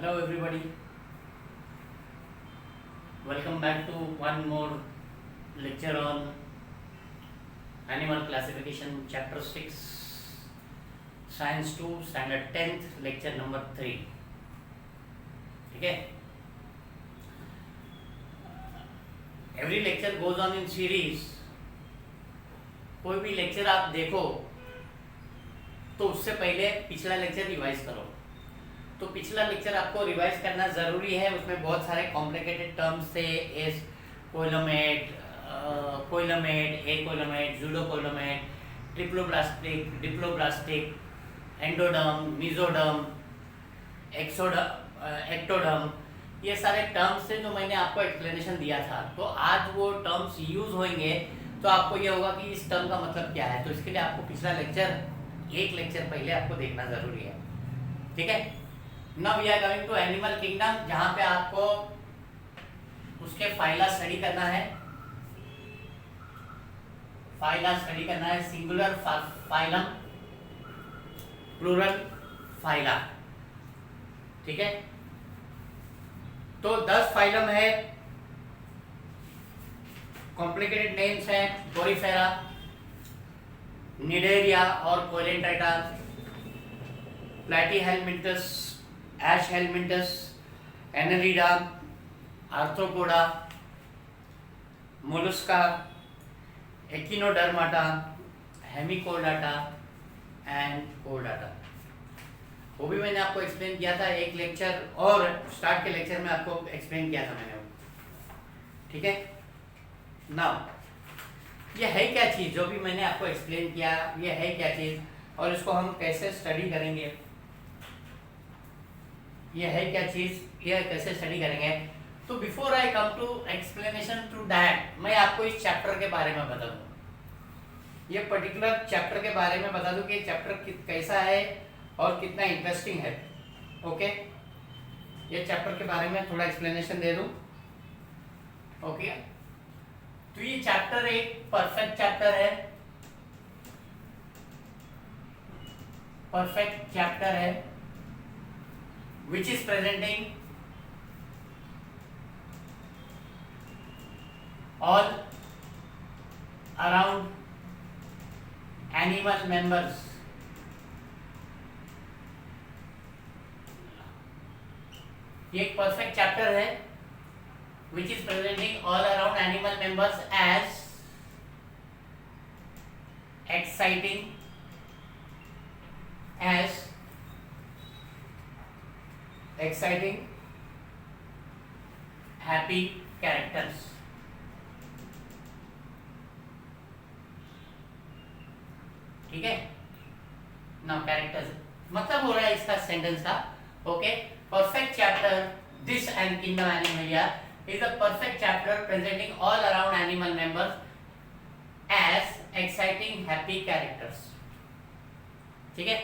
Hello everybody, welcome back to one more lecture on animal classification chapter 6 science 2 standard 10th lecture number 3. ठीक है, every lecture goes on in series. कोई भी lecture आप देखो तो उससे पहले पिछला लेक्चर रिवाइज करो. तो पिछला लेक्चर आपको रिवाइज करना ज़रूरी है. उसमें बहुत सारे कॉम्प्लिकेटेड टर्म्स थे. एस coelomate, acoelomate, pseudocoelomate, triploblastic, diploblastic, endoderm, mesoderm, ectoderm, ये सारे टर्म्स थे जो मैंने आपको एक्सप्लेनेशन दिया था. तो आज वो टर्म्स यूज होंगे तो आपको ये होगा कि इस टर्म का मतलब क्या है. तो इसके लिए आपको पिछला लेक्चर एक लेक्चर पहले आपको देखना ज़रूरी है. ठीक है. Now we are going to animal kingdom, जहां पे आपको उसके फाइला स्टडी करना है. फाइला स्टडी करना है. Singular phylum, plural phyla. ठीक है. तो 10 फाइलम है. कॉम्प्लिकेटेड नेम्स हैं. पोरीफेरा, निडेरिया और Coelenterata, Platyhelminthes, Aschelminthes, Annelida, Arthropoda, Mollusca, Echinodermata, Hemichordata and कोडाटा. वो भी मैंने आपको एक्सप्लेन किया था एक लेक्चर, और स्टार्ट के लेक्चर में आपको एक्सप्लेन किया था मैंने. ठीक है. नाउ ये है क्या चीज़ जो भी मैंने आपको एक्सप्लेन किया, ये है क्या चीज़ और इसको हम कैसे स्टडी करेंगे. ये है क्या चीज़, ये कैसे स्टडी करेंगे. तो before I come to explanation to that, मैं आपको इस चैप्टर के बारे में बता दूं. ये पर्टिकुलर चैप्टर के बारे में बता दूं कि चैप्टर कैसा है और कितना इंटरेस्टिंग है. ओके. ये चैप्टर के बारे में थोड़ा एक्सप्लेनेशन दे दूं. ओके. तो ये चैप्टर एक परफेक्ट चैप्टर है. परफेक्ट चैप्टर है which is presenting all around animal members. ये एक परफेक्ट चैप्टर है which is presenting all around animal members as exciting, happy characters. ठीक है. नाउ कैरेक्टर्स मतलब हो रहा है इसका सेंटेंस का. Okay. Perfect chapter this and kingdom Animalia is a perfect chapter presenting all around animal members as exciting happy characters. ठीक है.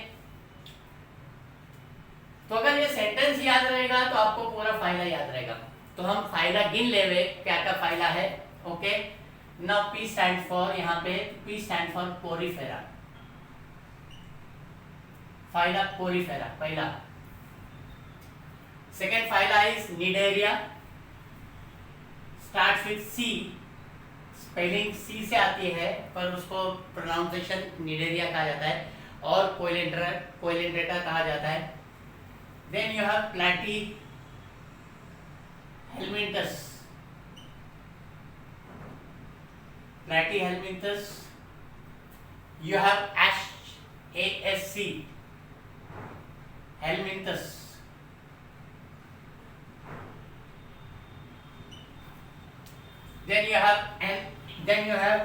तो अगर ये सेंटेंस याद रहेगा तो आपको पूरा फाइला याद रहेगा. तो हम फाइला गिन लेवे क्या क्या फाइला है. Okay. Now P stand for, यहाँ पे P stand for Porifera. Phyla Porifera पहला. Second phyla is Cnidaria, start with C. Spelling C से आती है पर उसको प्रोनाउंसिएशन निडेरिया कहा जाता है और कोइलेंट्रेटा कहा जाता है. Then you have Platyhelminthes. You have ASC, helminthus. Then you have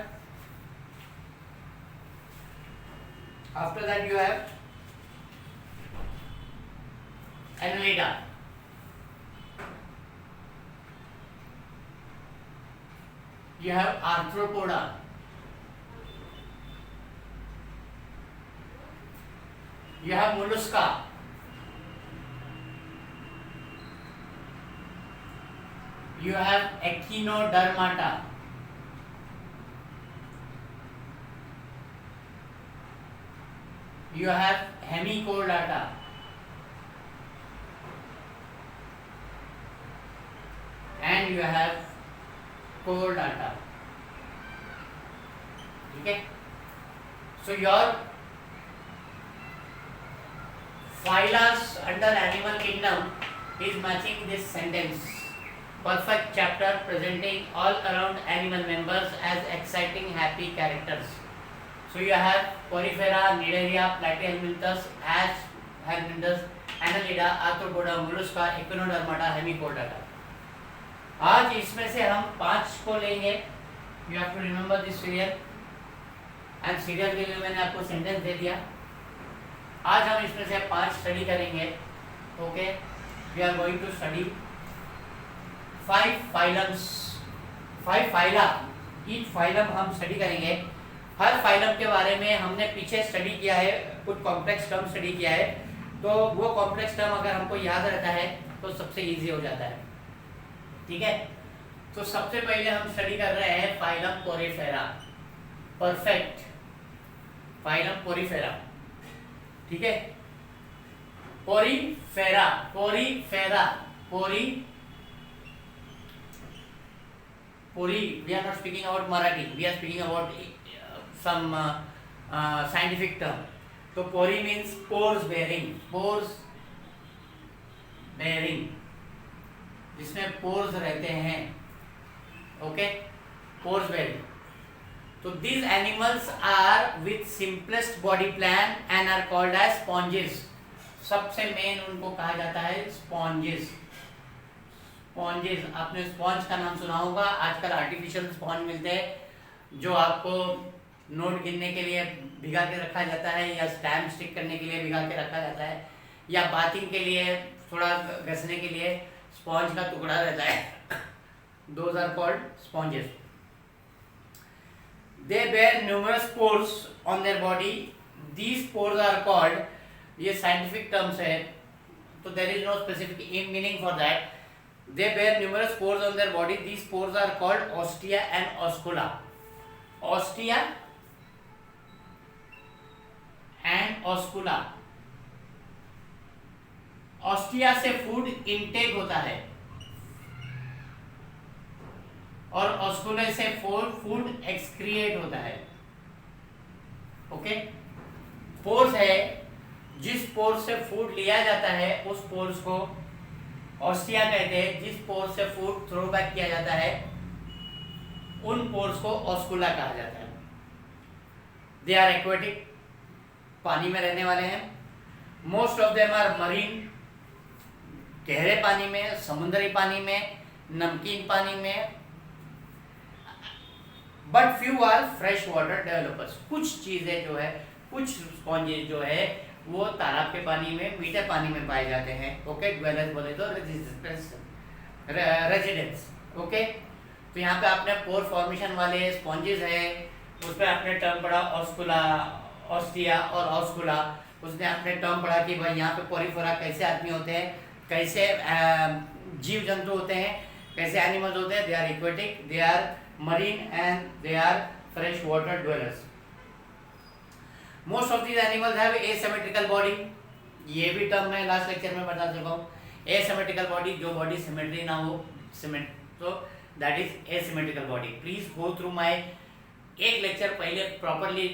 after that you have Annelida. You have Arthropoda. You have Mollusca. You have Echinodermata. You have Hemichordata. and you have chordata. ठीक है? So your phylas under animal kingdom is matching this sentence. Perfect chapter presenting all around animal members as exciting, happy characters. So you have Porifera, Nidaria, Platyhelminthes, Helminthes, Annelida, Arthropoda, Mollusca, Echinodermata, Hemichordata. आज इसमें से हम 5 को लेंगे. You have to remember this serial. And serial के लिए मैंने आपको सेंटेंस दे दिया. आज हम इसमें से 5 स्टडी करेंगे. Okay, we are going to study 5 phylums, 5 phyla. Each phylum हम स्टडी करेंगे. हर फाइलम के बारे में हमने पीछे स्टडी किया है, कुछ कॉम्प्लेक्स टर्म स्टडी किया है. तो वो कॉम्प्लेक्स टर्म अगर हमको याद रहता है तो सबसे इजी हो जाता है. ठीक है, तो सबसे पहले हम स्टडी कर रहे हैं phylum Porifera. Perfect phylum Porifera. ठीक है, पोरीफेरा, पोरीफेरा, पोरी, we are not speaking about Marathi, we are speaking about some scientific term. तो pori means pores bearing, pores bearing, जिसमें pores रहते हैं. Okay, pores bearing. So these animals are with simplest body plan and are called as sponges. सबसे main उनको कहा जाता है sponges. Sponges, आपने स्पॉन्ज का नाम सुना होगा. आजकल आर्टिफिशियल स्पॉन्ज मिलते हैं जो आपको नोट गिनने के लिए भिगा के रखा जाता है, या स्टैम्प स्टिक करने के लिए भिगा के रखा जाता है, या बाथिंग के लिए थोड़ा घसने के लिए स्पॉन्ज का टुकड़ा रहता है. Those are called sponges. They bear numerous pores on their body. These pores are called, ये scientific terms है, तो there is no specific meaning for that. They bear numerous pores on their body. These pores are called ostia and oscula. Ostia and oscula. Ostia से food intake होता है और ऑस्कुला से food excrete होता है. Okay, pores है, जिस pores से फूड लिया जाता है उस पोर्स को ऑस्टिया कहते हैं. जिस पोर्स से फूड थ्रो बैक किया जाता है उन पोर्स को ऑस्कुला कहा जाता है. दे आर एक्वेटिक, पानी में रहने वाले हैं. Most of them are marine, गहरे पानी में, समुद्री पानी में, नमकीन पानी में. But few are fresh water developers. कुछ चीजें जो है, कुछ स्पॉन्जेस जो है वो तालाब के पानी में, मीठे पानी में पाए जाते हैं. ओके, ड्वेलर्स बोले तो रेजिडेंट्स. ओके, तो यहाँ पे आपने पोर फॉर्मेशन वाले स्पॉन्जेस है, उसमें आपने टर्म पढ़ा ऑस्कुला, ऑस्टिया और ऑस्कुला. उसने आपने टर्म पढ़ा कि भाई यहाँ पे पोरीफेरा कैसे आदमी होते हैं, कैसे जीव जंतु होते हैं, कैसे एनिमल्स होते हैं. They are aquatic, they are marine and they are fresh water dwellers. Most of these animals have asymmetrical body. ये भी टर्म मैं लास्ट लेक्चर में बता चुका हूँ. asymmetrical body, जो बॉडी सिमेट्री ना हो, तो that is asymmetrical body. Please go through my एक लेक्चर पहले प्रॉपरली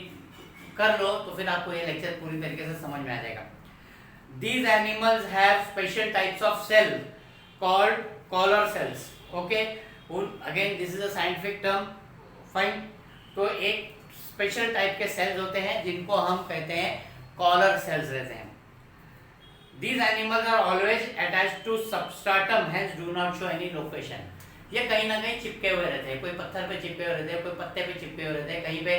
कर लो तो फिर आपको ये लेक्चर पूरी तरीके से समझ में आ जाएगा. These animals have special types of cell called collar cells. Okay, again this is a scientific term. Fine, तो एक स्पेशल टाइप के सेल्स होते हैं जिनको हम कहते हैं कॉलर सेल्स रहते हैं. These animals are always attached to substratum, hence do not show any location. ये कहीं ना कहीं चिपके हुए रहते हैं. कोई पत्थर पे चिपके हुए रहते हैं, कोई पत्ते पे चिपके हुए रहते हैं, कहीं पे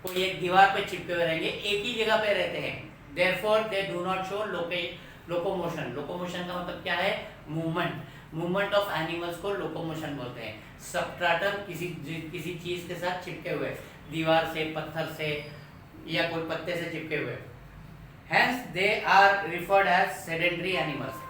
कोई एक दीवार पे चिपके हुए रहेंगे, एक ही जगह पे रहते हैं. Therefore they do not show locomotion. Locomotion का मतलब क्या है? मूवमेंट. मूवमेंट ऑफ एनिमल्स को लोकोमोशन बोलते हैं. सबस्ट्रेटम किसी चीज के साथ चिपके हुए, दीवार से, पत्थर से या कोई पत्ते से चिपके हुए. Hence they are referred as sedentary animals.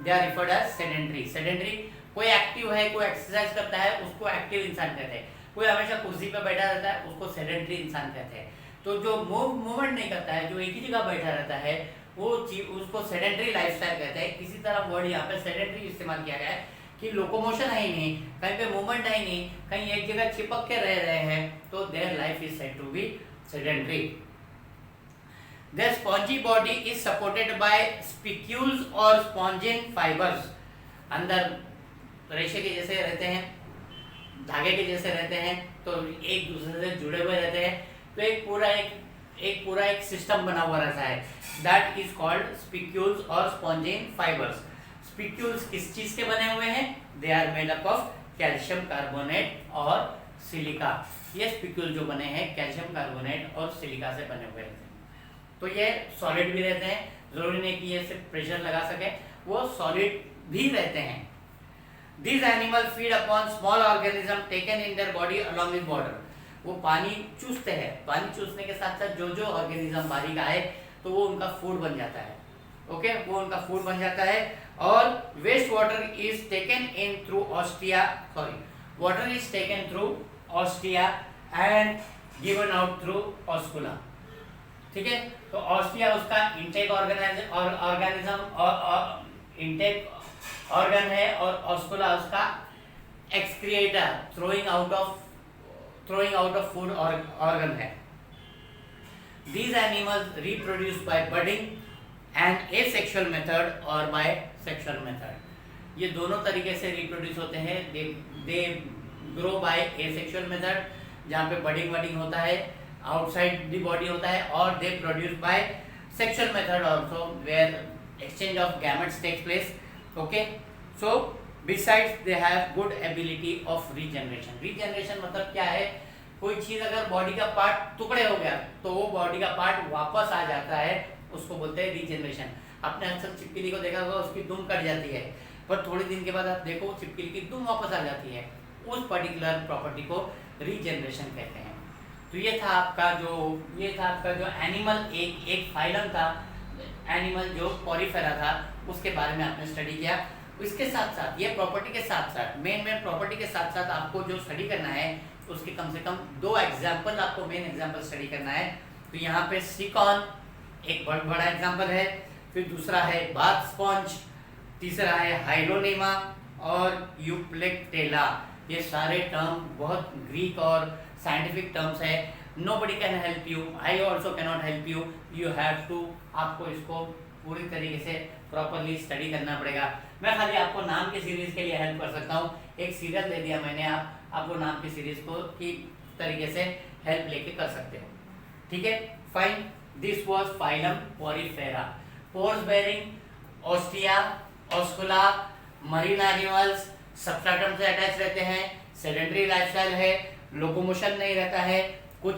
They are referred as sedentary. Sedentary, कोई एक्टिव है, कोई एक्सरसाइज करता है, उसको एक्टिव इंसान कहते हैं. कोई हमेशा कुर्सी पे बैठा रहता है, उसको सेडेंटरी इंसान कहते हैं. तो जो मूवमेंट नहीं करता है, जो एक ही जगह बैठा रहता है, वो चीज उसको सेडेंटरी लाइफस्टाइल कहते हैं. किसी तरह वर्ड यहाँ पे सेडेंटरी इस्तेमाल किया गया है कि लोकोमोशन है ही नहीं, कहीं पे मूवमेंट है ही नहीं, कहीं एक जगह चिपक के रह रहे हैं, तो their life is said to be sedentary. Their spongy body is supported by spicules और स्पॉन्जिन फाइबर्स। अंदर रेशे के जैसे रहते हैं, धागे के जैसे रहते हैं, तो एक दूसरे से जुड़े हुए रहते हैं, तो एक पूरा एक सिस्टम बना हुआ रहता है, दैट इज कॉल्ड स्पिक्यूल्स और स्पॉन्जिन फाइबर्स। स्पिक्यूल्स किस चीज के बने हुए हैं? They are made up of calcium carbonate और सिलिका। ये स्पिक्यूल जो बने हैं कैल्शियम कार्बोनेट और सिलिका से बने हुए रहते हैं। तो ये सॉलिड भी रहते हैं, जरूरी नहीं कि ये सिर्फ प्रेशर लगा सके, वो सॉलिड भी रहते हैं। These animals feed upon small organism taken in their body along with water. वो पानी चूसते हैं, पानी चूसने के साथ साथ जो जो ऑर्गेनिज्म बाहरी का है तो वो उनका फूड बन जाता है। ओके, वो उनका फूड बन जाता है। और waste water is taken in through ostia, water is taken through ostia and given out through oscula. ठीक है, तो ऑस्टिया उसका इंटेक ऑर्गेनिज्म और इंटेक ऑर्गन है, और ऑस्कुला उसका excretor, throwing out of food organ है। These animals reproduce by budding and asexual method or by sexual method. ये दोनों तरीके से रिप्रोड्यूस होते हैं। They grow by asexual method, जहाँ पे बडिंग होता है, आउटसाइड द बॉडी होता है, और they produce by sexual method also, where exchange of gametes takes place. Okay, so besides they have good ability of regeneration. Regeneration मतलब क्या है? कोई चीज अगर बॉडी का पार्ट टुकड़े हो गया तो वो बॉडी का पार्ट वापस आ जाता है, उसको बोलते हैं रीजनरेशन। आपने अक्सर छिपकली को देखा होगा, उसकी दुम कट जाती है, पर थोड़े दिन के बाद आप देखो छिपकली की दुम वापस आ जाती है। उस पर्टिकुलर प्रॉपर्टी को रीजनरेशन कहते हैं। तो ये था आपका जो एनिमल, एक फाइलम था एनिमल जो पॉलीफेरा था, उसके बारे में आपने स्टडी किया। इसके साथ साथ ये प्रॉपर्टी के साथ साथ मेन प्रॉपर्टी के साथ साथ आपको जो स्टडी करना है उसके कम से कम 2 एग्जाम्पल आपको मेन एग्जाम्पल स्टडी करना है। तो यहाँ पे सिकॉन एक बहुत बड़ा एग्जाम्पल है, फिर दूसरा है बाथ स्पॉन्ज, तीसरा है हाइड्रोनेमा और यूप्लेक्टेला। ये सारे टर्म बहुत ग्रीक और साइंटिफिक टर्म्स है। Nobody can help you, I also cannot help you, you have to, आपको इसको पूरी तरीके से प्रॉपरली स्टडी करना पड़ेगा। मैं खाली आपको नाम के सीरीज के लिए हेल्प कर सकता हूँ। एक सीरियल दे दिया मैंने, आपको नाम की सीरीज को की तरीके से हेल्प लेके कर सकते हो। ठीक है, fine. This was phylum Porifera, pores bearing ostia, oscula, marine animals, substratum से अटैच रहते हैं, सेडेंटरी लाइफस्टाइल है, लोकोमोशन नहीं रहता है, कुछ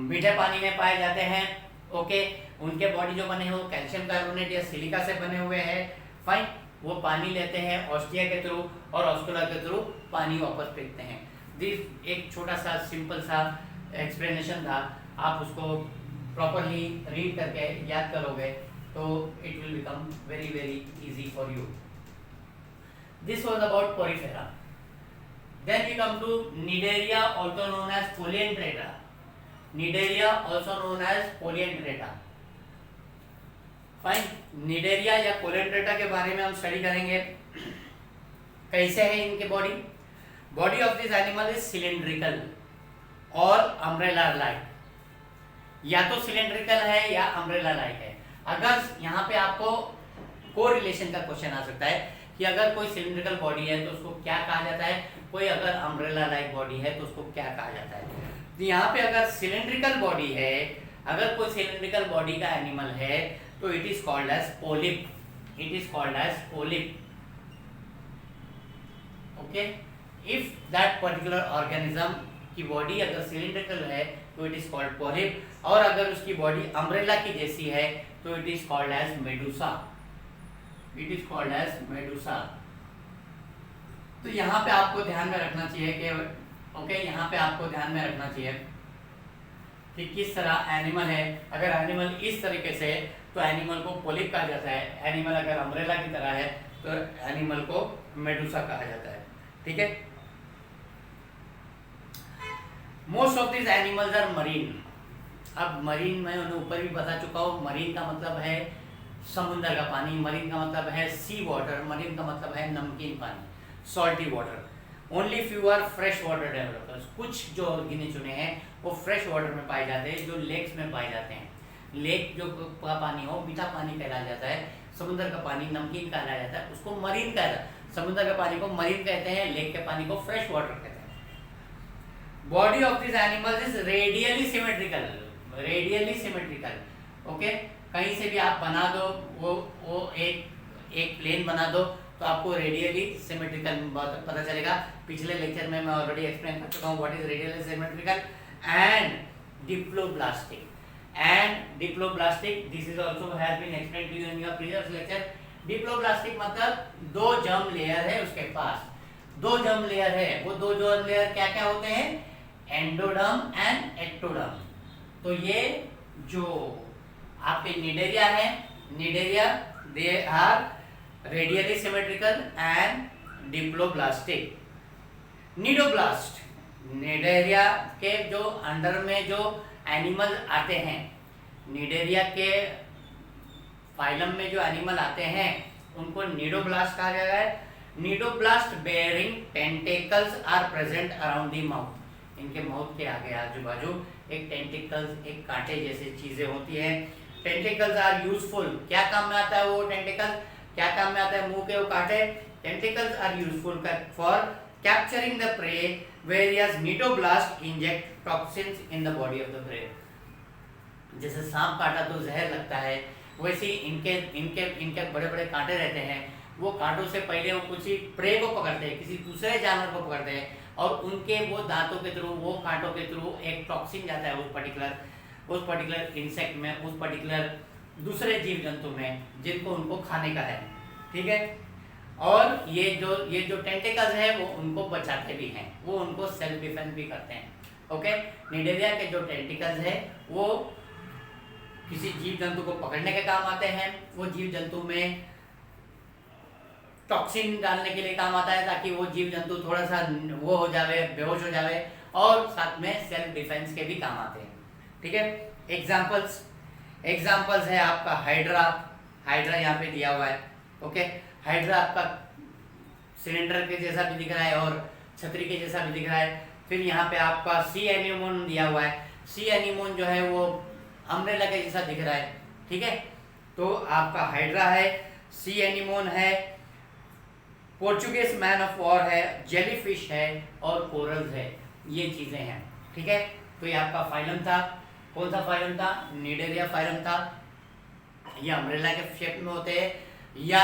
मीठे पानी में पाए जाते हैं। ओके, उनके बॉडी जो बने हैं वो कैल्शियम कार्बोनेट या सिलिका से बने हुए हैं। फाइन, वो पानी लेते हैं ऑस्टिया के थ्रू और ऑस्कुला के थ्रू पानी वापस फेंकते हैं। दिस एक छोटा सा सिंपल सा एक्सप्लेनेशन था, आप उसको प्रॉपरली रीड करके याद करोगे तो it will become very very easy for you. This was about Porifera. Then we come to Cnidaria, also known as Polyandreta. Cnidaria, also known as Polyandreta. Fine. Cnidaria या Polyandreta के बारे में हम study करेंगे। कैसे है इनके body? Body of this animal is cylindrical और अम्ब्रेला लाइक। या तो सिलेंड्रिकल है या अम्ब्रेला लाइक है। अगर यहाँ पे आपको कोरिलेशन का क्वेश्चन आ सकता है कि अगर कोई सिलेंड्रिकल बॉडी है तो उसको क्या कहा जाता है, कोई अगर अम्ब्रेला लाइक बॉडी है तो उसको क्या कहा जाता है। तो यहाँ पे अगर सिलेंड्रिकल बॉडी है, अगर कोई सिलेंड्रिकल बॉडी का एनिमल है तो it is called as polyp, it is called as polyp. Okay, if that particular organism की बॉडी अगर सिलेंड्रिकल है तो इट इज कॉल्ड पोलिप, और अगर उसकी बॉडी अम्ब्रेला की जैसी है तो it is called as medusa, it is called as medusa. तो यहाँ पे आपको ध्यान में रखना चाहिए कि ओके, यहाँ पे आपको ध्यान में रखना चाहिए कि किस तरह एनिमल है। अगर एनिमल इस तरीके से तो एनिमल को पोलिप कहा जाता है, एनिमल अगर अम्ब्रेला की तरह है तो एनिमल को मेडुसा कहा जाता है। ठीक है, most of this animals are marine. अब मरीन मैं उन्हें ऊपर भी बता चुका हूँ, मरीन का मतलब है समुद्र का पानी, मरीन का मतलब है सी वाटर, मरीन का मतलब है नमकीन पानी, salty water. Only few are fresh water developers, कुछ जो गिने चुने हैं वो फ्रेश वाटर में पाए जाते हैं, जो लेक्स में पाए जाते हैं। लेक जो का पानी हो मीठा पानी कहलाया जाता है, समुद्र का पानी नमकीन कहलाया जाता है, उसको मरीन कहता है। समुद्र के पानी को मरीन कहते हैं, लेक के पानी को फ्रेश वाटर कहते हैं। Body of this animals is radially symmetrical, radially symmetrical. Okay, कहीं से भी आप बना दो, वो एक प्लेन बना दो तो आपको रेडियली सिमेट्रिकल पता चलेगा। पिछले लेक्चर में मैं ऑलरेडी एक्सप्लेन कर चुका हूँ what is radially symmetrical and diploblastic. And diploblastic this is also has been explained to you in your previous lecture. Diploblastic मतलब दो जर्म लेयर है उसके पास, दो जर्म लेयर है। वो दो जर्म लेयर क्या क्या होते हैं? Endoderm and ectoderm. तो ये जो आपके निडेरिया है, Cnidaria they are radially symmetrical and diploblastic. Cnidoblast, Cnidaria के जो अंडर में जो एनिमल आते हैं, निडेरिया के फाइलम में जो एनिमल आते हैं उनको निडोब्लास्ट कहा गया है। Cnidoblast bearing tentacles are present around the mouth. इनके माउथ के आगे आजू बाजू एक टेंटिकल्स, एक कांटे जैसी चीजें होती हैं। टेंटिकल्स आर यूजफुल, क्या काम में आता है वो टेंटिकल, क्या काम में आता है मुंह के वो कांटे? Tentacles are useful for capturing the prey, various cnidoblast inject toxins in the body of the prey. जैसे सांप काटा तो जहर लगता है, वैसे इनके इनके इनके बड़े बड़े कांटे रहते हैं। वो कांटों से पहले वो किसी प्रे को पकड़ते हैं, किसी दूसरे जानवर को पकड़ते हैं, और उनके वो दांतों के थ्रू, वो कांटों के थ्रू एक टॉक्सिन जाता है उस पर्टिकुलर इंसेक्ट में, उस पर्टिकुलर दूसरे जीव जंतु में जिनको उनको खाने का है। ठीक है, और ये जो टेंटिकल्स है वो उनको बचाते भी हैं, वो उनको सेल्फ डिफेंस भी करते हैं। ओके, निडेरिया के जो टेंटिकल्स है वो किसी जीव जंतु को पकड़ने के काम आते हैं, वो जीव जंतु में टॉक्सिन डालने के लिए काम आता है ताकि वो जीव जंतु थोड़ा सा वो हो जावे, बेहोश हो जावे, और साथ में सेल्फ डिफेंस के भी काम आते हैं। ठीक है, एग्जांपल्स है आपका हाइड्रा। हाइड्रा यहाँ पे दिया हुआ है। ओके, हाइड्रा आपका सिलेंडर के जैसा भी दिख रहा है और छतरी के जैसा भी दिख रहा है। फिर यहाँ पे आपका सी एनीमोन दिया हुआ है। सी एनीमोन जो है वो अम्ब्रेला के जैसा दिख रहा है। ठीक है, तो आपका हाइड्रा है, सी एनीमोन है, पोर्चुगीज मैन ऑफ वॉर है, जेलीफिश है और कोरल्स है। ये चीजें हैं। ठीक है, तो ये आपका फाइलम था। कौन सा फाइलम था? निडेरिया फाइलम था। ये अम्ब्रेला के शेप में होते हैं या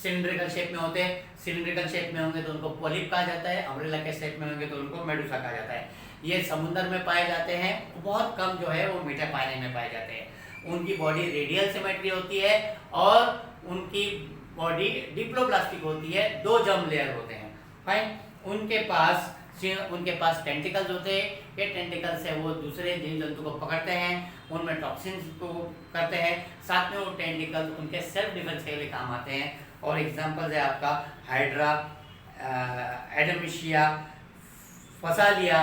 सिलिंड्रिकल शेप में होते हैं। सिलिंड्रिकल शेप में होंगे तो उनको पॉलिप कहा जाता है, अम्ब्रेला के शेप में होंगे तो उनको मेडुसा कहा जाता है। ये समुद्र में पाए जाते हैं, बहुत कम जो है वो मीठे पानी में पाए जाते हैं। उनकी बॉडी रेडियल सिमेट्री होती है और उनकी बॉडी डिप्लोब्लास्टिक होती है, दो जर्म लेयर होते हैं। फाइन, उनके पास टेंटिकल्स होते हैं। ये टेंटिकल्स है वो दूसरे जीव जंतु को पकड़ते हैं, उनमें टॉक्सिन्स को करते हैं, साथ में वो टेंटिकल्स उनके सेल्फ डिफेंस के लिए काम आते हैं। और एग्जांपल्स है आपका हाइड्रा, एडमिशिया, फसालिया।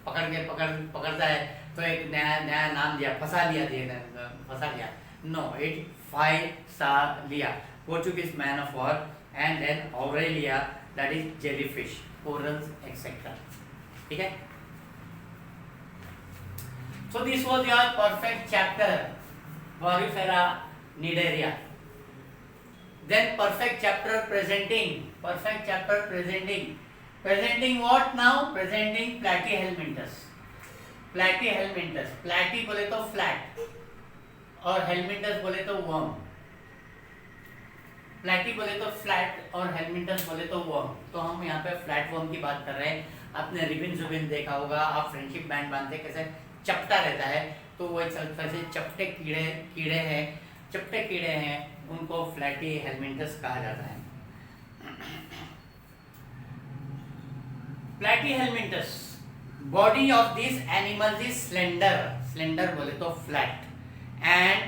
पकड़ता है तो एक नया नाम दिया, physalia, no, it physalia, Portuguese man of war, and then Aurelia, that is jellyfish, corals, etc. ठीक है? So this was your perfect chapter, Porifera nidaria. Then perfect chapter presenting what now? Presenting Platyhelminthes. Platy बोले तो flat और helminthes बोले तो worm। प्लेटी बोले तो फ्लैट और हेलमिंथस बोले तो वर्म। तो हम यहाँ पे फ्लैट वर्म की बात कर रहे हैं। आपने रिबिन देखा होगा, आप फ्रेंडशिप बैंड बांधते कैसे चपटा रहता है, तो वो वैसे चपटे कीड़े हैं, उनको फ्लैटी हेलमिंथस कहा जाता है। प्लेटी helminths, body of this animals is slender बोले तो फ्लैट एंड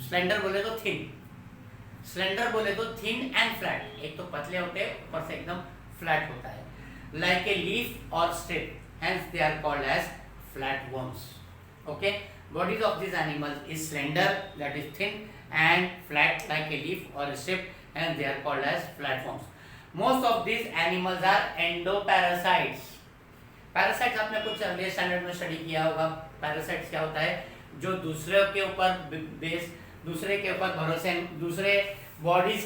स्लेंडर बोले तो थिन। स्लेंडर बोले तो थिन एंड फ्लैट, एक तो पतले होते हैं, ऊपर से एकदम फ्लैट होता है, लाइक ए लीफ और strip, hence they are called as flat worms. Okay, Bodies of these animals is slender, that is thin and flat like a leaf or a strip, and they are called as platforms. Most of these animals are endoparasites. Parasites आपने कुछ earlier standard में study किया होगा. Parasites क्या होता है? जो दूसरे के ऊपर भरोसे, दूसरे बॉडीज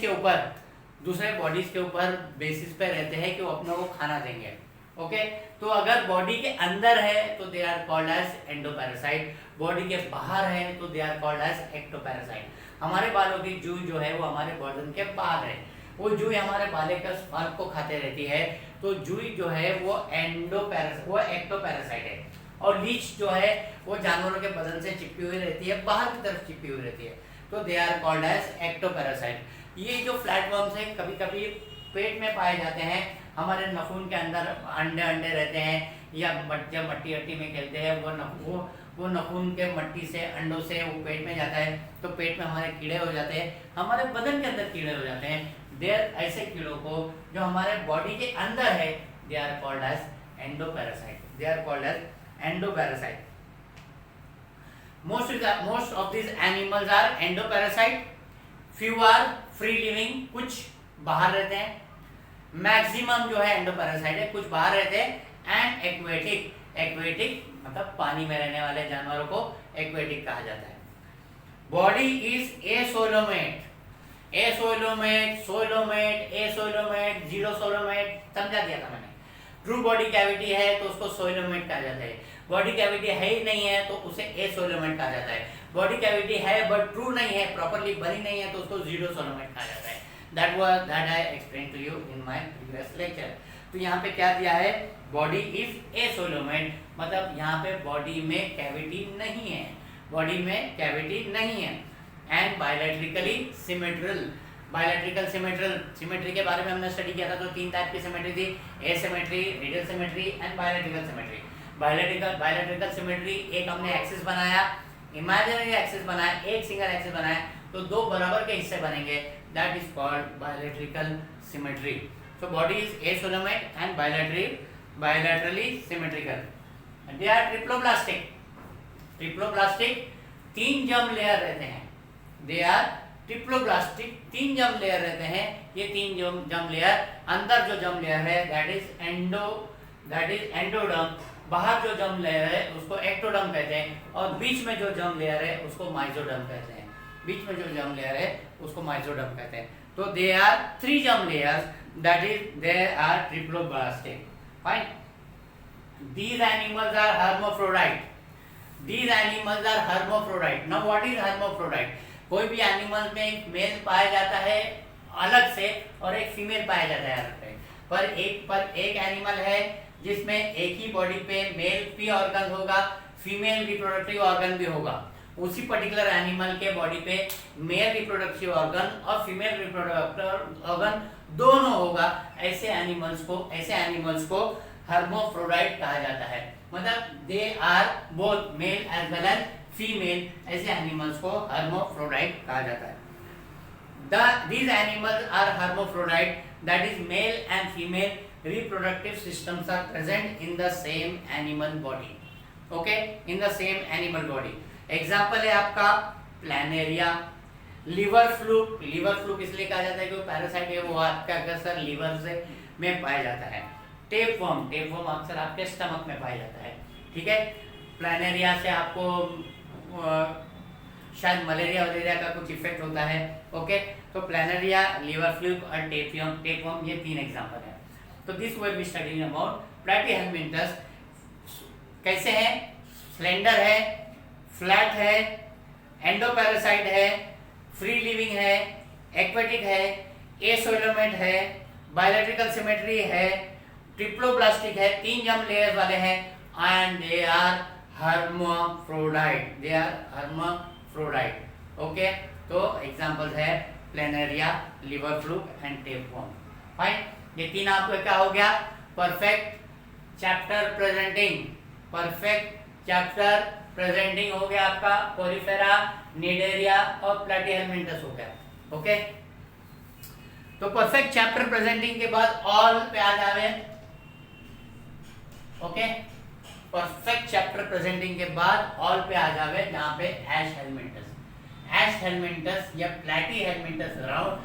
के ऊपर बेसिस पे रहते हैं कि वो अपने को खाना देंगे. ओके, तो अगर बॉडी के अंदर है तो they are called as endoparasite, body के बाहर है तो they are called as ectoparasite. हमारे बालों की जूई जो है वो हमारे बॉडी के बाहर है. वो जूई हमारे बाले का स्पर्म को खाते रहती है, तो जूई जो है वो एक्टोपैरासाइट है. और लीच जो है वो जानवरों के बदन से चिपकी हुई रहती है, बाहर की तरफ चिपकी हुई रहती है, तो they are called as ectoparasite. ये जो फ्लैटवर्म्स है कभी कभी पेट में पाए जाते हैं, हमारे नाखून के अंदर अंडे रहते हैं, या जब मट्टी में खेलते हैं वो नाखून के मट्टी से अंडों से वो पेट में जाता है, तो पेट में हमारे कीड़े हो जाते हैं, हमारे बदन के अंदर कीड़े हो जाते हैं. देयर ऐसे कीड़ों को जो हमारे बॉडी के अंदर है, they are called as endoparasite. Most of these animals are endoparasite. Few are free living, कुछ बाहर रहते हैं. मैक्सिमम जो है एंडोपैरासाइट है, कुछ बाहर रहते हैं. एंड एक्वेटिक मतलब पानी में रहने वाले जानवरों को एक्वेटिक कहा जाता है. बॉडी इज एसोलोमेट, जीरो सोलोमेट समझा दिया था मैंने. ट्रू बॉडी कैविटी है तो उसको सोलोमेट कहा जाता है. बॉडी कैविटी है ही नहीं है तो उसे एसोलोमेट कहा जाता है. बॉडी कैविटी है बट ट्रू नहीं है, प्रॉपर्ली बनी नहीं है, तो उसको जीरो सोलोमेट कहा जाता है. that I explained to you in my previous lecture. तो यहाँ पे क्या दिया है? बॉडी इज एसोलोमेट, मतलब यहाँ पे बॉडी में कैविटी नहीं है, एंड बायलैटरिकली सिमेट्री के बारे में हमने स्टडी किया था. तो 3 टाइप की सिमेट्री थी, asymmetry, radial symmetry and bilateral symmetry. Bilateral symmetry, एक हमने एक्सिस बनाया, इमेजिनरी एक्सिस बनाया, एक सिंगल एक्सिस बनाया, तो 2 बराबर के हिस्से बनेंगे. That is called bilateral symmetry. So body is asolomate and bilaterally symmetrical. They are triploblastic. 3 germ layer रहते हैं. They are triploblastic, 3 germ layer रहते हैं. ये 3 जर्म लेयर, अंदर जो जर्म लेयर है that is एंडोडर्म, बाहर जो जर्म लेयर है उसको एक्टोडर्म कहते हैं, और बीच में जो जर्म लेयर है उसको माइजोडर्म कहते हैं. तो they are 3 germ layers, that is they are triploblastic. Fine. These animals are hermaphrodite. Now what is hermaphrodite? कोई भी एनिमल में एक मेल पाया जाता है अलग से और एक फीमेल पाया जाता है अलग से. पर एक एनिमल है जिसमें एक ही बॉडी पे मेल पी ऑर्गन होगा, फीमेल रिप्रोडक्टिव ऑर्गन भी होगा. उसी पर्टिकुलर एनिमल के बॉडी पे मेल रिप्रोडक्टिव ऑर्गन और फीमेल रिप्रोडक्टिव ऑर्गन दोनों होगा. ऐसे एनिमल्स को हर्माफ्रोडाइट कहा जाता है. मतलब they are both male as well as female. ऐसे एनिमल्स को हर्माफ्रोडाइट कहा जाता है. These animals are hermaphrodite, that is male and female reproductive systems are present in the same animal body. Okay, in the same animal body. Example है आपका Planaria, liver fluke इसलिए कहा जाता है कि वो पैरासाइट है, वो आपका अक्सर लिवर से में पाया जाता है. टेपवर्म अक्सर आपके स्टमक में पाया जाता है. ठीक है, प्लानेरिया से आपको शायद मलेरिया का कुछ इफेक्ट होता है. ओके, तो प्लानेरिया, लिवर फ्लूक और टेपवर्म ये 3 एग्जाम्पल है. तो this will be studying about Platyhelminthes. कैसे है? स्लेंडर है, फ्लैट है, एंडोपैरासाइट है, फ्री लिविंग है, एक्वेटिक है, एसोलोमेट है, बायलैटरिकल सिमेट्री है, ट्रिप्लोब्लास्टिक है, 3 जर्म लेयर्स वाले हैं, and they are hermaphrodite. Okay, तो एग्जांपल्स है Planaria, liver fluke and tapeworm. Fine. ये 3 आपको क्या हो गया? परफेक्ट चैप्टर प्रेजेंटिंग हो गया आपका. कोलिफेरा, निडेरिया और प्लैटीहेलमिंथस हो गया. ओके, तो परफेक्ट चैप्टर प्रेजेंटिंग के बाद ऑल पे आ जावे. ओके, परफेक्ट चैप्टर प्रेजेंटिंग के बाद ऑल पे आ जावे, जहां पे एश हेलमिंथस या प्लेटी हेलमिंथस राउंड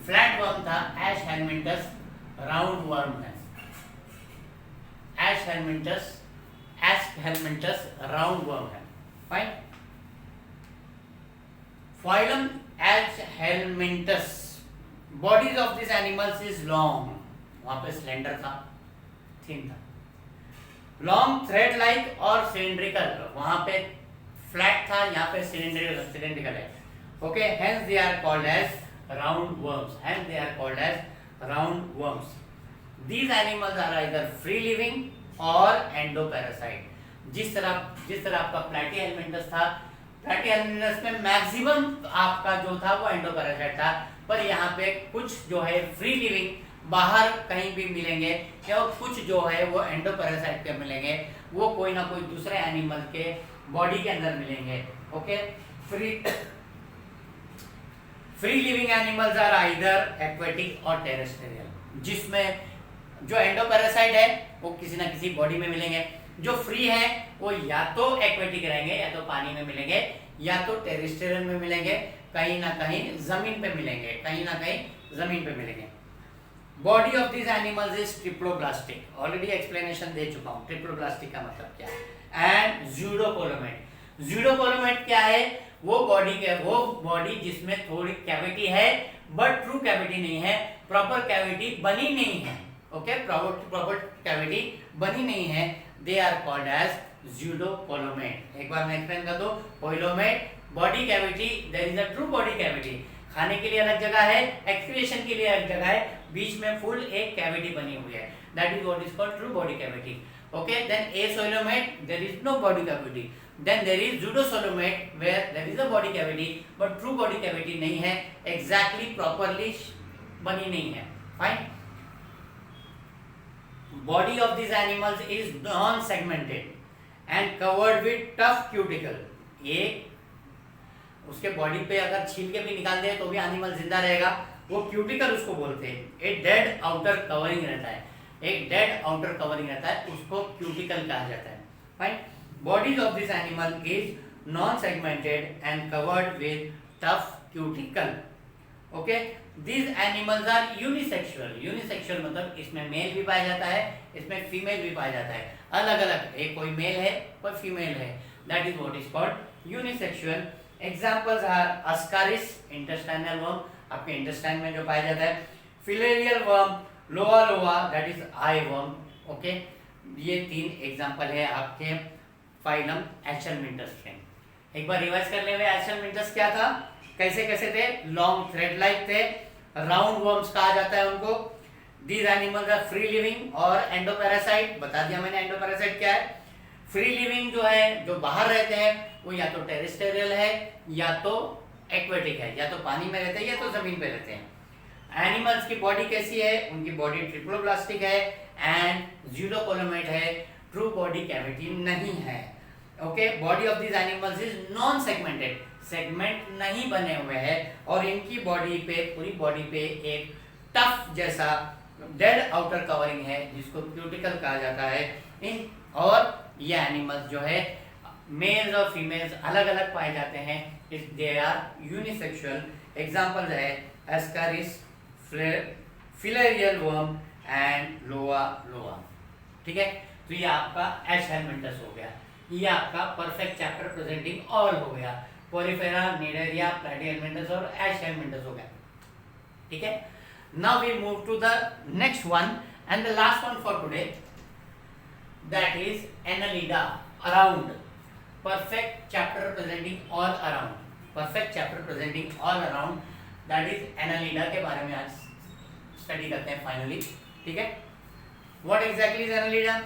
फ्लैट वर्म था, एश हेलमिंथस राउंड वर्म है, एश हेलमिंथस राउंड वर्म है। Fine. Phylum Aschelminthes, bodies of this animals is long, वहां पे स्लेंडर था, थिन था, लॉन्ग थ्रेड लाइक और सिलिंड्रिकल, वहां पे फ्लैट था, यहाँ पे सिलिंड्रिकल है। Okay, hence they are called as round worms. These animals are either free living or endoparasite. जिस तरह आपका प्लेटी हेलमिंथस था, प्लेटी हेलमिंथस में मैक्सिमम आपका जो था वो एंडोपैरासाइट था, पर यहाँ पे कुछ जो है फ्री लिविंग बाहर कहीं भी मिलेंगे, या कुछ जो है वो एंडोपैरासाइट के मिलेंगे, वो कोई ना कोई दूसरे एनिमल के बॉडी के अंदर मिलेंगे। Okay, free living animals are either aquatic और टेरेस्ट्रियल, जिसमें जो एंडोपैरासाइट है वो किसी ना किसी बॉडी में मिलेंगे, जो फ्री है वो या तो एक्वेटिक रहेंगे, या तो पानी में मिलेंगे, या तो टेरेस्ट्रियल में मिलेंगे, कहीं ना कहीं जमीन पे मिलेंगे, body of this animals is triploblastic, already explanation दे चुका हूं ट्रिप्लोब्लास्टिक का मतलब क्या है। एंड ज़्यूडोकोलोमेट क्या है, वो बॉडी जिसमें थोड़ी कैविटी है बट ट्रू कैविटी नहीं है, प्रॉपर कैविटी बनी नहीं है। ओके, प्रॉपर कैविटी बनी नहीं है, they are called as pseudocoelomate. एक बार मैं एक्सप्लेन कर दूं, coelomate body cavity, there is a true body cavity, खाने के लिए अलग जगह है, एक्सक्रीशन के लिए अलग जगह है, बीच में फुल एक कैविटी बनी हुई है, that is what is called true body cavity. Okay, then acoelomate, there is no body cavity, then there is pseudosolomate where there is a body cavity but true body cavity नहीं है, exactly properly बनी नहीं है। fine, body of these animals is non segmented and covered with tough cuticle, ये उसके body पे अगर छील के भी निकाल दे तो भी एनिमल जिंदा रहेगा, वो क्यूटिकल उसको बोलते हैं। एक डेड आउटर कवरिंग रहता है, उसको क्यूटिकल कहा जाता है। Fine, bodies of this animal is non-segmented and covered with tough cuticle. Okay, these animals are unisexual मतलब इसमें मेल भी पाया जाता है, इसमें फीमेल भी पाया जाता है, अलग अलग, एक कोई मेल है कोई फीमेल है, that is what is called unisexual. Examples are ascaris, intestinal worm, आपके इंटेस्टाइन में जो पाया जाता है, filarial worm, loa that is eye worm. Okay, ये 3 एग्जाम्पल है आपके फाइलम एचेलमिंथस के। एक बार रिवाइज कर ले, एचेलमिंथस क्या था, कैसे कैसे थे, लॉन्ग थ्रेड लाइक थे, राउंड वर्म्स कहा जाता है उनको, these animals are free living और एंडोपैरासाइट, बता दिया मैंने एंडोपैरासाइट क्या है। फ्री लिविंग जो है, जो बाहर रहते हैं, वो या तो टेरेस्ट्रियल है या तो एक्वेटिक है, या तो पानी में रहते हैं या तो जमीन पे रहते हैं। एनिमल्स की बॉडी कैसी है, उनकी बॉडी ट्रिप्लोब्लास्टिक है एंड ज़्यूडोकोलोमेट है, ट्रू बॉडी कैविटी नहीं है। Okay, body of this animals is non segmented, segment नहीं बने हुए हैं, और इनकी बॉडी पे, पूरी बॉडी पे एक टफ जैसा डेड आउटर कवरिंग है, जिसको क्यूटिकल कहा जाता है। और ये एनिमल्स जो है, मेल्स और फीमेल्स अलग अलग पाए जाते हैं, दे आर यूनिसेक्सुअल। एग्जांपल्स है एस्कारिस, फिलेरियल वर्म एंड लोआ। ठीक है, तो ये आपका एचेलमिंथस हो गया, ये आपका परफेक्ट चैप्टर प्रेजेंटिंग ऑल हो गया, पोरिफेरा, निडेरिया, प्लेटीहेलमिंथस और एचेलमिंथस हो गया। ठीक है, now we move to the next one and the last one for today, that is Annelida, around, perfect chapter presenting all around, that is Annelida के बारे में आज स्टडी करते हैं फाइनली। ठीक है, what exactly is Annelida?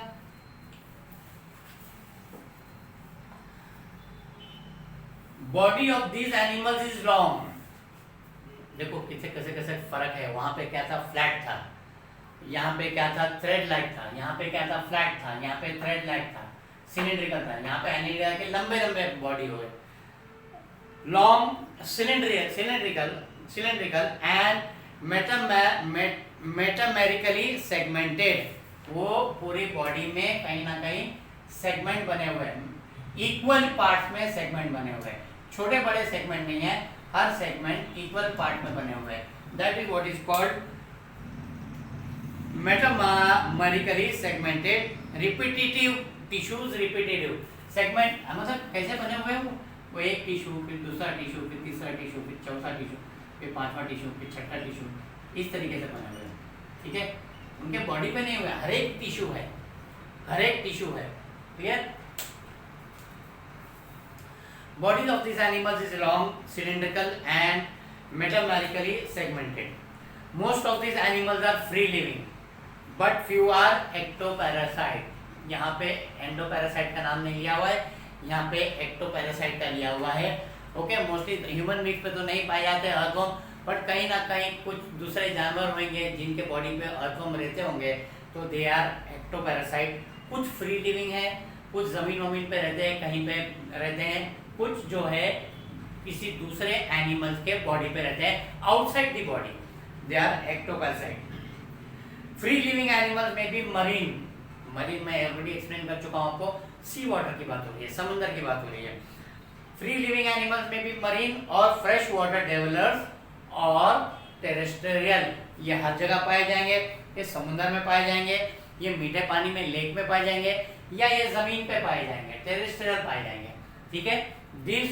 Body of these animals is long, देखो कैसे कैसे कैसे फर्क है, वहां पे क्या था, फ्लैट था, यहाँ पे क्या था, थ्रेड लाइक था, यहाँ पे क्या था, फ्लैट था, यहाँ पे थ्रेड लाइक था, सिलिंड्रिकल था, यहाँ पे एनालिडा के लंबे लंबे बॉडी हो गए, long cylindrical and metamerically segmented, वो पूरी बॉडी में कहीं ना कहीं सेगमेंट बने हुए हैं, इक्वल पार्ट में सेगमेंट बने हुए हैं, छोटे बड़े सेगमेंट नहीं है, हर सेगमेंट इक्वल पार्ट में बने हुए हैं। That is what is called metamerically segmented repetitive tissues. Repetitive segment मतलब कैसे बने हुए हैं वो एक टिश्यू, फिर दूसरा टिश्यू, फिर तीसरा टिश्यू, फिर चौथा टिश्यू, फिर पांचवा टिश्यू, फिर छठा टिश्यू, इस तरीके से बने हुए हैं। ठीक है, उनके बॉडी पे नहीं हुए, हर एक टिश्यू है, हर एक टिश्यू है। Clear? Bodies of these animals is long, cylindrical and metamerically segmented. Most of these animals are free living, but few are ectoparasite. यहाँ पे एंडोपैरासाइट का नाम नहीं लिया हुआ है, यहाँ पे एक्टोपैरासाइट का लिया हुआ है। ओके, मोस्टली ह्यूमन मीट पे तो नहीं पाए जाते अर्थवर्म, बट कहीं ना कहीं कुछ दूसरे जानवर होंगे जिनके बॉडी पे अर्थवर्म रहते होंगे, तो दे आर एक्टोपैरासाइट। कुछ फ्री लिविंग है, कुछ जमीन वमीन पे रहते हैं, कहीं पे रहते हैं, कुछ जो है किसी दूसरे एनिमल्स के बॉडी पे रहते हैं, outside the body, they are ectoparasite. Free living animals में भी मरीन मैं ऑलरेडी एक्सप्लेन कर चुका हूं आपको, सी वाटर की बात हो रही है, समुद्र की बात हो रही है। फ्री लिविंग एनिमल्स में भी मरीन और फ्रेश वाटर डेवलपर्स और टेरेस्ट्रियल, ये हर जगह पाए जाएंगे, ये समुद्र में पाए जाएंगे, ये मीठे पानी में लेक में पाए जाएंगे, या ये जमीन पे पाए जाएंगे, टेरेस्ट्रियल पाए जाएंगे। ठीक है, दिस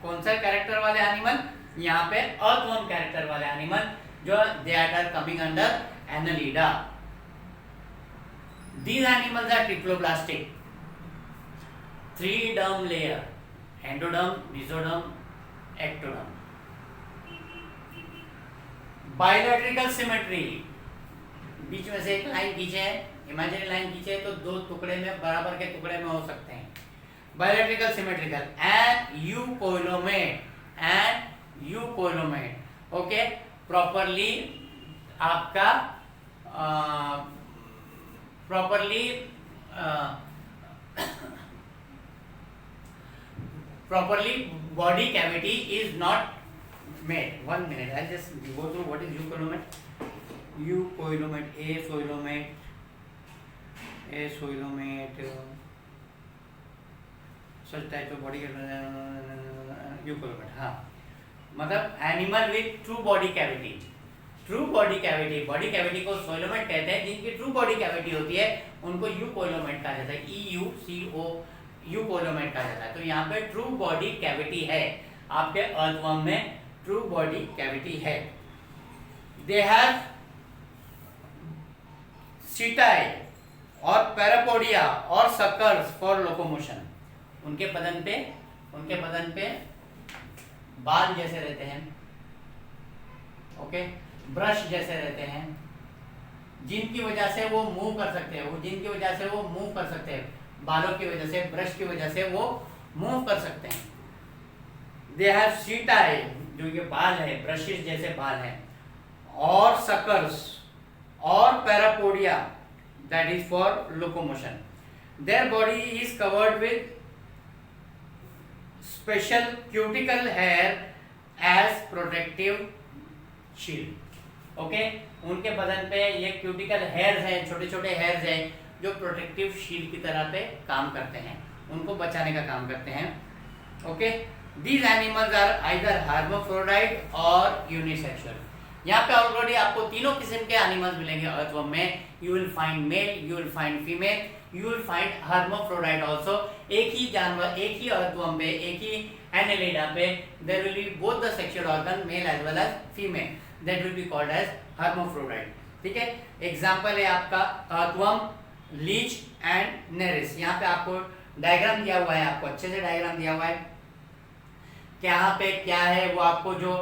कौन सा कैरेक्टर वाले एनिमल, यहाँ पे अर्थवर्म कैरेक्टर वाले एनिमल, जो they are coming under Annelida. These animals are triploblastic, 3 derm layer, endoderm, mesoderm, ectoderm. Bilateral symmetry, बीच में से एक लाइन खींचे है, इमेजिनरी लाइन खींचे तो दो टुकड़े में बराबर के टुकड़े में हो सकते हैं। Bilateral symmetrical and eucoelomate, okay, properly आपका properly body cavity is not made. 1 minute, I'll just go through what is eucoelomate. Eucoelomate, such type of body eucoelomate, हाँ, मतलब animal with true body cavity. True body cavity, body cavity को सोइलोमेट कहते हैं, जिनकी true body cavity होती है उनको यूकोइलोमेट कहा जाता है, EUCO, यूकोइलोमेट कहा जाता है। तो यहाँ पे ट्रू बॉडी कैविटी है, आपके अर्थवर्म में ट्रू बॉडी कैविटी है। दे हैव सीटाई और पैरापोडिया और सकर्स फॉर लोकोमोशन। उनके बदन पे बाल जैसे रहते हैं, ओके, ब्रश जैसे रहते हैं, जिनकी वजह से वो मूव कर सकते हैं, बालों की वजह से, ब्रश की वजह से वो मूव कर सकते हैं। दे हैव सीटाई, जो ये बाल है, ब्रशेस जैसे बाल हैं, और सकर्स और parapodia, that is for locomotion. Their body is covered with special cuticle hair as protective shield. Okay, उनके बदन पे ये क्यूटिकल हेयर्स हैं, छोटे छोटे हेयर्स हैं, जो प्रोटेक्टिव शील्ड की तरह पे काम करते हैं, उनको बचाने का काम करते हैं। Okay, these animals are either hermaphrodite और यूनिसेक्सुअल। यहाँ पे ऑलरेडी आपको तीनों किस्म के एनिमल्स मिलेंगे अर्थवर्म में। You will find male, you will find female, you will find hermaphrodite also. एक ही जानवर, एक ही अर्थवर्म पे, एक ही एनालिडा पे there will be both the sexual organ, male as well as female, that will be called as hermaphrodite. ठीक है, एग्जांपल है आपका अर्थवर्म, लीच एंड नेरिस। यहाँ पे आपको डायग्राम दिया हुआ है, आपको अच्छे से डायग्राम दिया हुआ है, यहाँ पे क्या है वो आपको, जो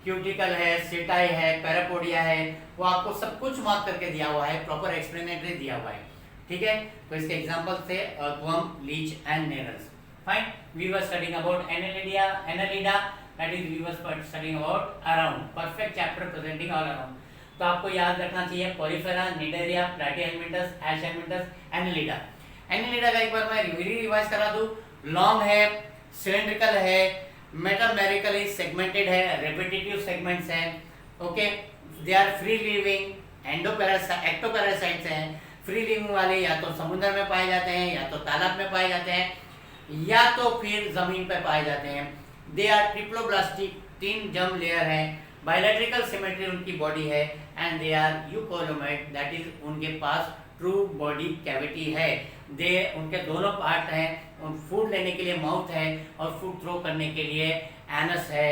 क्यूटिकल है, सीटाई है, पैरापोडिया है, वो आपको सब कुछ मार्क करके दिया हुआ है, प्रॉपर एक्सप्लेनेटरी दिया हुआ है। ठीक है, तो इसके एग्जांपल थे earthworm, leech and Nereis. Fine, we were studying about Annelida, that is we were studying about around, perfect chapter presenting all around. तो आपको याद रखना चाहिए Porifera, Cnidaria, Platyhelminthes, Aschelminthes, Annelida. Annelida का एक बार मैं रिवाइज करा दूं, लॉन्ग है, सिलिंड्रिकल है, मेटामेरिकली सेगमेंटेड है, रेपिटेटिव सेगमेंट्स हैं, okay, they are free living, ectoparasites हैं, फ्री लिविंग वाले या तो समुद्र में पाए जाते हैं, या तो तालाब में पाए जाते हैं, या तो फिर जमीन पर पाए जाते हैं। They are triploblastic, 3 germ layer है, बायोलैट्रिकल सिमेट्री उनकी बॉडी है, and they are eucoelomate, that is उनके पास ट्रू बॉडी कैविटी है। दे उनके दोनों पार्ट हैं, फूड लेने के लिए माउथ है और फूड थ्रो करने के लिए एनस है।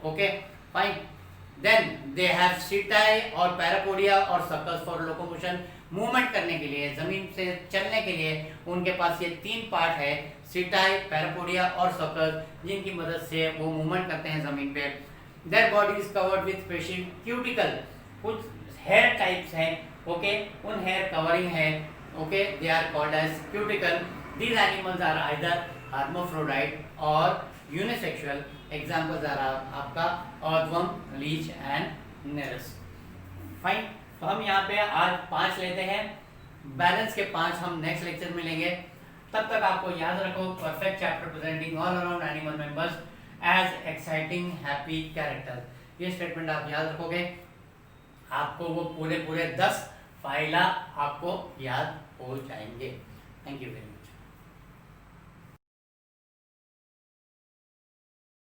Okay fine. Then they have setae और पैरापोडिया और सक्कल्स फॉर लोकोमोशन, मूवमेंट करने के लिए, जमीन से चलने के लिए उनके पास ये 3 पार्ट है, सीटाई, पैरापोडिया और सक्कल्स, जिनकी मदद से वो मूवमेंट करते हैं जमीन पे। Their body is covered with special cuticle, कुछ हेयर टाइप्स हैं, ओके, उन हेयर कवरिंग है, okay, they are called as cuticle. These animals are either hermaphrodite और यूनिसेक्सुअल। एग्जाम्पल्स आर आपका earthworm, leech and Nereis. Fine. तो हम यहाँ पे आज 5 लेते हैं, बैलेंस के 5 हम नेक्स्ट लेक्चर में लेंगे। तब तक आपको याद रखो, perfect chapter presenting all around animal members as exciting happy character. ये स्टेटमेंट आप याद रखोगे, आपको वो पूरे 10 फाइला आपको याद हो जाएंगे। Thank you very much.